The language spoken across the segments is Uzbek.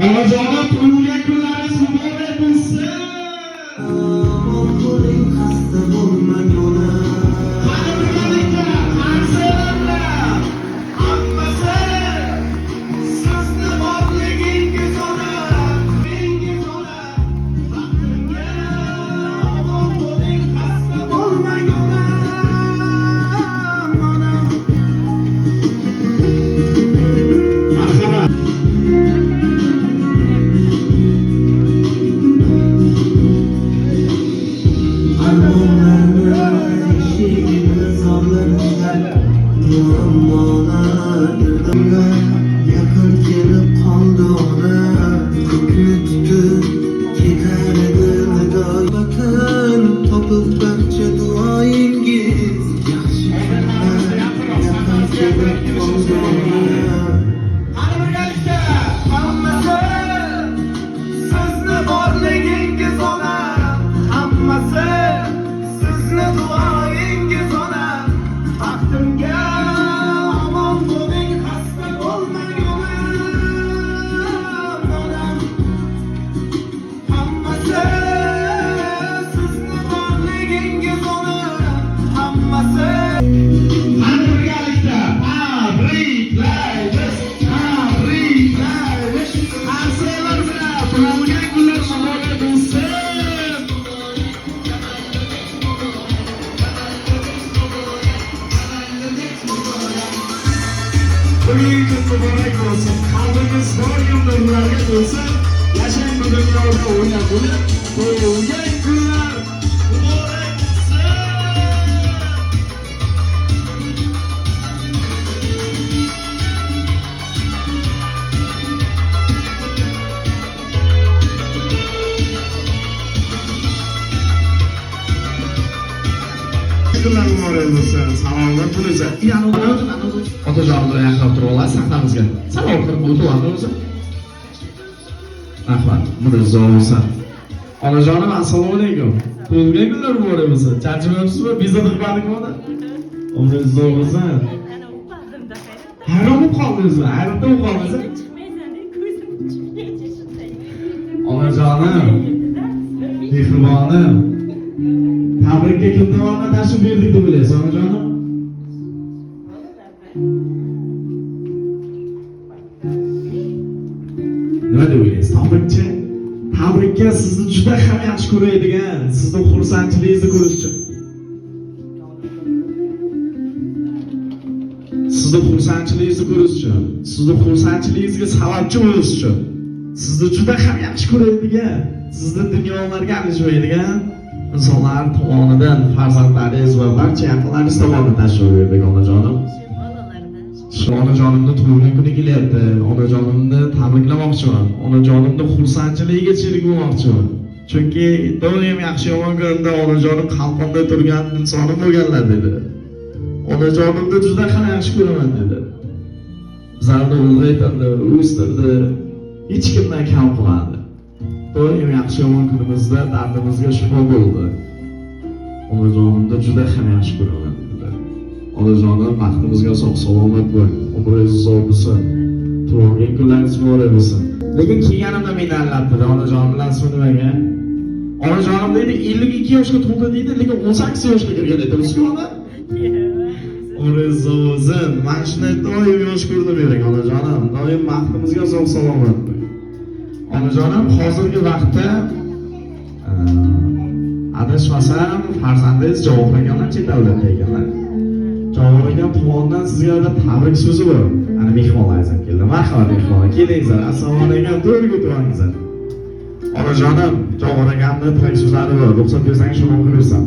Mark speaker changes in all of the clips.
Speaker 1: Onajonim tug'ilgan kunlaringiz muborak bo'lsin.
Speaker 2: Yakın gelip kaldı ona hükmetti giderdi bakın topuk bahçe duayıngiz yaxshi kunlar yakın gelip kaldı ona
Speaker 1: Sizni borligingiz ona, hammasi sizni duoyingiz ona. Baxtimga omon bo'ling, xasta bo'lmang onam. Hammasi sizni borligingiz ona, hammasi. Qani birgalikda tabriklaymiz, tabriklaymiz. Arsenal bilan tug'ilgan kunlar muborak bo'lsin. Bugungi kun muborak bo'lsin. Qalbingiz bor yumlarga to'lsin. Yashang bu dunyoda o'ynab bo'lib, tug'ilgan kunlar muborak bo'lsin. Kunlar muborak bo'lsin. Salomat bo'linglar. Otajonimni yaqinlab turib olasiz sahramizga. Salom qilib o'tib o'zi. Rahmat. Mirzo bo'lsin. Onajonim assalomu alaykum. Tug'ilgan kunlar muborak bo'lsin. Charchamayapsizmi? Bezovta qilmadingmi? Mirzo bo'lsin. Hayron bo'lib qoldingizmi? Hayratda bo'lib qoldingizmi? Onajonim, mehribonim. Tabrikga kimlarga tashrif buyurdik deb o'ylaysiz, onajonim? Nima deb o'ylaysiz? Tabrikka sizni juda ham yaxshi ko'radigan, sizni xursandchiligingizni ko'rish uchun. Sizni xursandchiligingizni ko'rish uchun, sizni xursandchiligingizga sababchi bo'lish uchun. Sizni juda ham yaxshi ko'radigan, sizni dunyolarga alishmaydigan insonlar tomonidan farzandlaringiz va barcha yaqinlaringiz tomonidan tashrif buyurdik, onajonim. Onajonimni tug'ilgan kuni kelyapti. Onajonimni tabriklamoqchiman. Onajonimni xursandchiligiga sherik bo'lmoqchiman. Chunki doim yaxshi yomon kunda onajonim qalbimda turgan insonim bo'lganlar dedi. Onajonimni juda ham yaxshi ko'raman dedi. Bizlarni ulg'aytirdi, o'stirdi, hech kimdan kam qilmadi. Doim yaxshi yomon kunimizda dardimizga shifo bo'ldi. Onajonimni juda ham yaxshi ko'raman dedilar. Onajonim baxtimizga sog' salomat bo'l, umringiz uzoq bo'lsin, tug'ilgan kunlaringiz muborak bo'lsin. Lekin kelganimda meni allatdi, onajonim bilasizmi nimaga? Onajonim deydi 52 yoshga to'ldi deydi, lekin 18 yoshga kirgan edi, Ruslanlar. Umringiz uzoq bo'lsin. Mana shunday doim yosh ko'rinib yuring onajonim. Doim baxtimizga sog' salomat bo'l. Onajonim hozirgi vaqtda adashmasam farzandingiz javob berganlar chet davlatda ekanlar. Javob bergan tomonidan sizga bir tabrik so'zi bor. Ana mehmonlaringiz ham keldi. Marhamat mehmonlar, kelingizlar. Assalomu alaykum, to'g'riga o'tiringizlar. Onajonim, javob berganning tabrik so'zlari bor. Ruxsat bersangiz shuni o'qib bersam.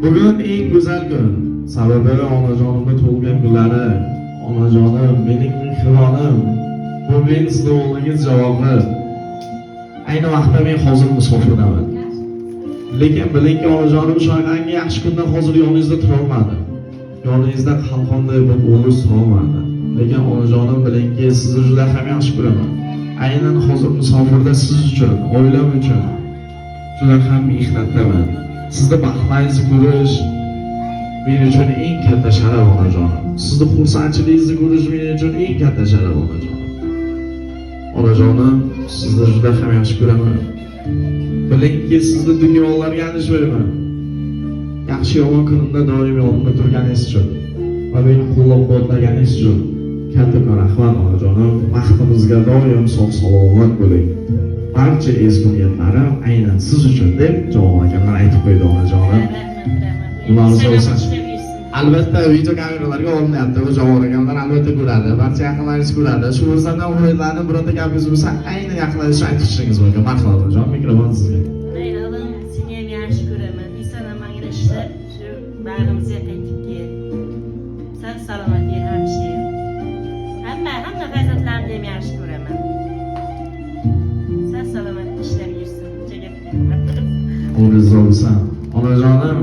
Speaker 1: Bugun eng go'zal kun. Sababi onajonimning tug'ilgan kunlari. Onajonim, mening mehribonim. Bu men sizga o'g'lingiz javobi. Ayni vaqtda men hozir musofirdaman. Lekin bilingki onajonim shunaqangi yaxshi kunda hozir yoningizda tura olmadi. Yoningizda qalqonday bir o'g'il turolmadi. Lekin onajonim bilingki sizni juda ham yaxshi ko'raman. Aynan hozir musofirda siz uchun, oilam uchun juda ham mehnatdaman. Sizni baxtlaringizni ko'rish men uchun eng katta sharaf onajonim. Sizni xursandchiligingizni ko'rish men uchun eng katta sharaf onajonim. onajonim, sizni juda ham yaxshi ko'raman. Bilingki, sizni dunyolarga alishmayman. Yaxshi yomon kunimda doim yonimda turganingiz uchun va meni qo'llab-quvvatlaganingiz uchun kattakon rahmat onajonim. Baxtimizga doim sog'-salomat bo'ling. Barcha ezgu niyatlarim aynan siz uchun deb Javob akamlar aytib qo'ydi onajonim. Ularni bo'lsin. Albatta video kameralarga olinyapti. Bu Javob akamlar albatta ko'radi. Barcha yaqinlaringiz ko'radi. Shu o'rtadan umidlarni birorta gapingiz bo'lsa, aynan yaqinlaringiz uchun aytib chiqishingiz mumkin. Marhamat onajon, mikrofon sizga.
Speaker 3: O'g'lim, seni ham yaxshi ko'raman. Inson manga ishlab shu bag'rimizga qaytib kel. Sog' salomat yur hamisha. Hamma farzandlarimni ham yaxshi ko'raman. Sog' salomat ishlab yursin.
Speaker 1: O'g'lingiz bo'lsin. Onajonim,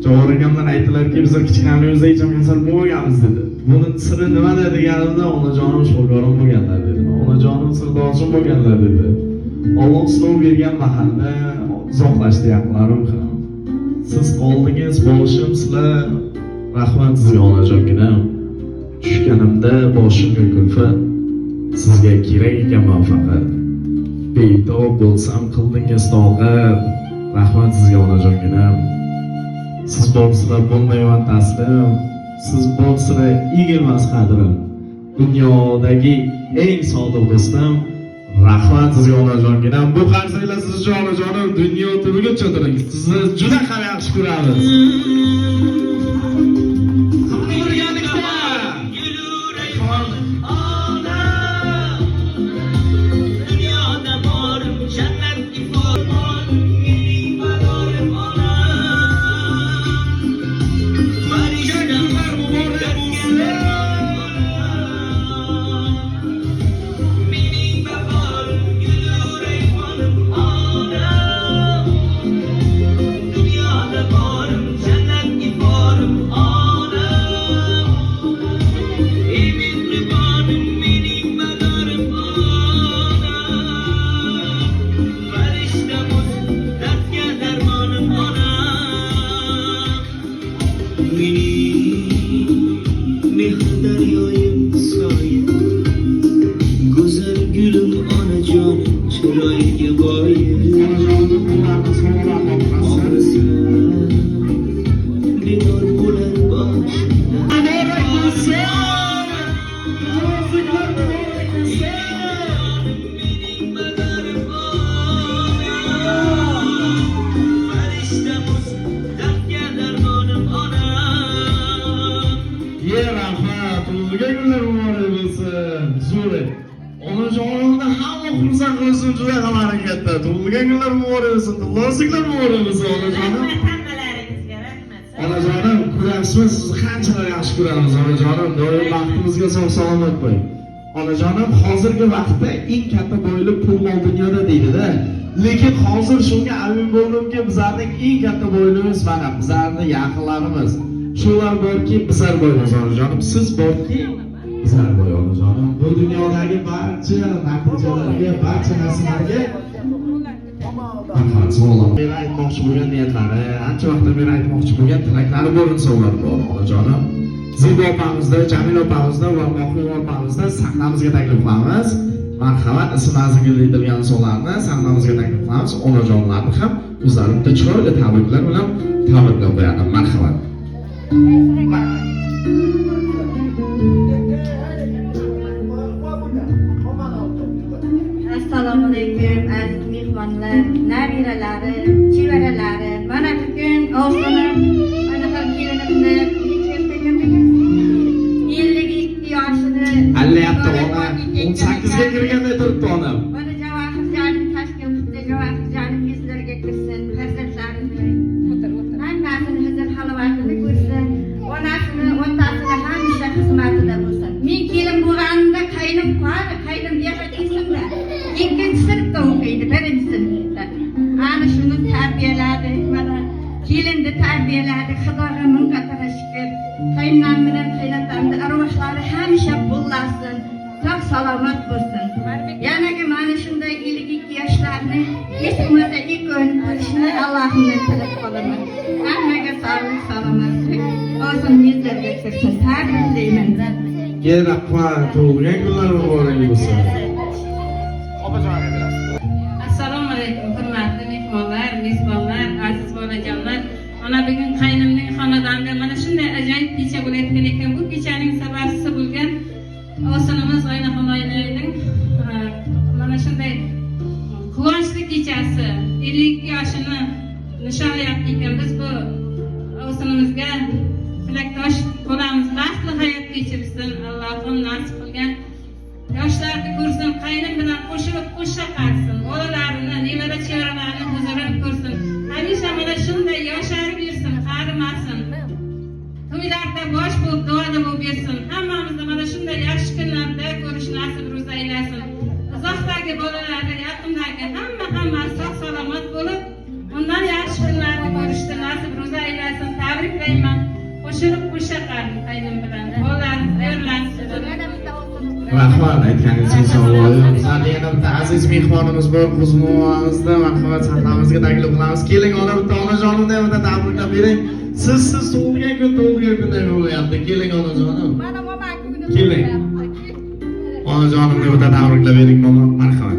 Speaker 1: Javob akamlar aytdilarki, biz kichkinaligimizda hech ham kasal bo'lmaganmiz dedi. Buni siri nimada deganimda onajonim shifokorim bo'lganlar dedi. Onajonim sirdoshim bo'lganlar dedi. Alloh sinov bergan mahalla uzoqlashdi yaqinlarim ham. Siz qoldingiz, boshim sizlar. Rahmat sizga onajonginam. Tushganimda boshimga kulfat, sizga kerak ekanman faqat. Betob bo'lsam qildingiz toqat. Rahmat sizga onajonginam. Siz bo'lsizlar bo'lmayman taslim. Siz bo'lsizlar egilmas qadrim. Dunyodagi eng sodiq do'stim. Rahmat sizga onajonginam. Bu qarsanglar siz uchun onajonim dunyo tubigacha turing. Sizni juda ham yaxshi ko'ramiz. Onajonimni hamma xursand qilsin, juda ham harakatda. Tug'ilgan kunlar muborak bo'lsin, tug'ilganlar muborak bo'lsin onajonim.
Speaker 3: Hammalaringizga rahmat.
Speaker 1: Onajonim, ko'rasizmi, sizni qanchalar yaxshi ko'ramiz onajonim. Doim baxtimizga sog'-salomat bo'ling. Onajonim, hozirgi vaqtda eng katta boylik pul mol dunyoda deydi-da. Lekin hozir shunga amin bo'ldimki, bizlarning eng katta boyligimiz mana bizlarning yaqinlarimiz. Shular borki, bizlar boymiz onajonim. Siz borki, bizlar boy onajonim. Bu dunyodagi barcha natijalarga, barcha narsalarga meni aytmoqchi bo'lgan niyatlari, ancha vaqtdan beri aytmoqchi bo'lgan tilaklari bo'linsalar bor onajonim. Zibo opamizda, Jamila opamizda va Mohim opamizda sahnamizga taklif qilamiz. Marhamat, ismi zikriladigan insonlarni sahnamizga taklif qilamiz. Onajonlarni ham o'zlari bitta chiroyli tabriklar bilan tabriklab qo'yadi. Marhamat.
Speaker 4: Assalomu alaykum aziz mehmonlar, nabiralari, chevaralari. Mana bugun o'g'lim, mana ham kelinimni 52 yoshida.
Speaker 1: Allayapti ona, 18 ga kirganda turibdi onam.
Speaker 4: Mana Javohirjonim tashkil qildi, Javohirjonim yuzlarga kirsin, farzandlarini hammasini huzur halovatini ko'rsin, onasini, otasini hamisha xizmatida bo'lsin. Men kelin bo'lganimda qaynim qani, qaynim yo'q ekanlar. Ikkinchi sinfda o'qiydi, birinchi sinfda. Ana shuni tarbiyaladi, mana kelinni tarbiyaladi, Xudoga ming qator shukr. Qaynonam bilan qaynotamni arvoshlari hamisha bullasin, sog' salomat bo'lsin. Yanaga mana shunday 52 yoshlarni esmada ikon qilishni Allohimdan tilab qolaman. Hammaga sog'lik, salomatlik, o'zim yuzlarga kirsin. Tabriklayman.
Speaker 1: Rahmat, tug'ilgan kunlar muborak bo'lsin.
Speaker 5: Mana bugun qaynimning xonadonida mana shunday ajoyib kecha bo'layotgan ekan. Bu kechaning sababchisi bo'lgan Ovsinimiz Oynaxon oilaning mana shunday quvonchli kechasi 52 yoshini nishonlayapti ekan. Biz bu Ovsinimizga tilakdosh bo'lamiz. Baxtli hayot kechirsin. Allohim nasib qilgan yoshlarni ko'rsin, qaynim bilan qo'shilib qo'sha qarsin. Bolalarini, nevara chevaralarini huzurini ko'rsin. Hamisha mana shunday yosharib yursin, qarimasin. To'ylarda bosh bo'lib, duoda bo'lib yursin. Hammamizni mana shunday yaxshi kunlarda ko'rish nasib ro'za aylasin. Uzoqdagi bolalarga, yaqindagi hamma sog' salomat bo'lib, undan yaxshi kunlarni ko'rishni nasib ro'za aylasin. Tabriklayman. Qo'shilib qo'sha qarin qaynim bilan. Bolalarimiz yo'llansin.
Speaker 1: Rahmat aytganingiz sog'lom. Bizlarda yana bitta aziz mehmonimiz bor Quzg'onimizda. Marhamat sahramizga taklif qilamiz. Keling, ona bitta onajonimni bitta tabriklab bering. Siz tug'ilgan kun deb bo'lyapti. Keling onajonim.
Speaker 4: Mana mama kuni.
Speaker 1: Keling. Onajonimni bitta tabriklab bering, mama. Marhamat.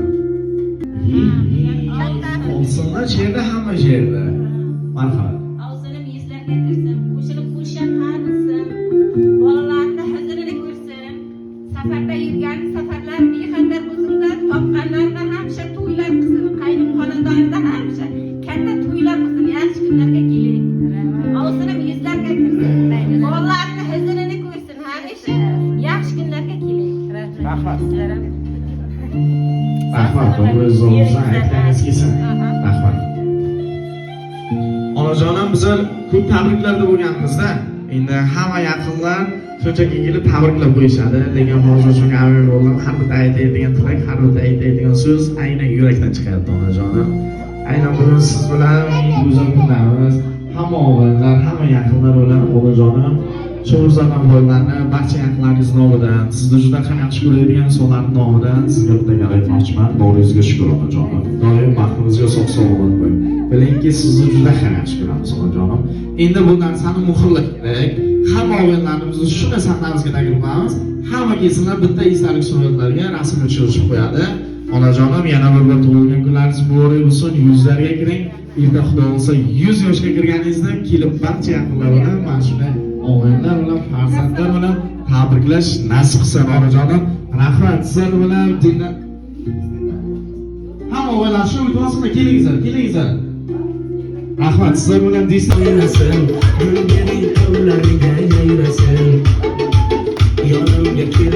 Speaker 1: Olsinlar yerda, hamma yerda. Marhamat.
Speaker 3: Ovsinim yuzlarga kirsin, qo'shilib qo'sha qarsin. Bolalarni huzurini ko'rsin.
Speaker 4: Safarda yurgan safarlar bexatar bo'lsinlar, topganlarga hamsha to'ylar qilsin. Qaynim xonadonida hamsha katta to'ylar qilsin, yaxshi kunlarga keling. Ovsinim yuzlarga kirsin. Bolalarni huzurini ko'rsin, hamisha yaxshi kunlarga keling.
Speaker 1: Rahmat. Rahmat, o'zingiz aytganingiz kelsin. Rahmat. Onajonim, bizlar ko'p tabriklarda bo'lganmizda, endi hamma yaqinlar shunchaki kelib tabriklab qo'yishadi, lekin hozir shunga amin bo'ldim. Har bitta aytadigan tilak, har bitta aytadigan so'z aynan yurakdan chiqyapti onajonim. Aynan bugun siz bilan go'zal kunlarimiz, hamma o'g'illar, hamma yaqinlar bilan onajonim shu fursatdan foydalanib, barcha yaqinlaringiz nomidan, sizni juda ham yaxshi ko'radigan insonlar nomidan sizga bitta gap aytmoqchiman. Boringizga shukur onajonim. Doim baxtimizga sog'-salomat bo'ling. Bilingki, sizni juda ham yaxshi ko'ramiz onajonim. Endi bu narsani muhrlash kerak. Hamma o'g'illarimizni shu narsalarimizga taklif qilamiz. Hamma kelsinlar, bitta esdalik suratlarga rasmni tushirib qo'yadi. Onajonim, yana bir tug'ilgan kunlaringiz muborak bo'lsin. Yuzlarga kiring. Endi Xudo bo'lsa 100 yoshga kirganingizda kelib barcha yaqinlar bilan mana shunday o'g'illar bilan, farzandlar bilan tabriklash nasib qilsin onajonim. Rahmat. Sizlar bilan dindan hamma o'g'illar shu o'tmasin, kelingizlar. Rahmat. Sizlar bilan distan
Speaker 2: Yayrasin, yurganing qo'llaringga yayrasin. Yonimga kel.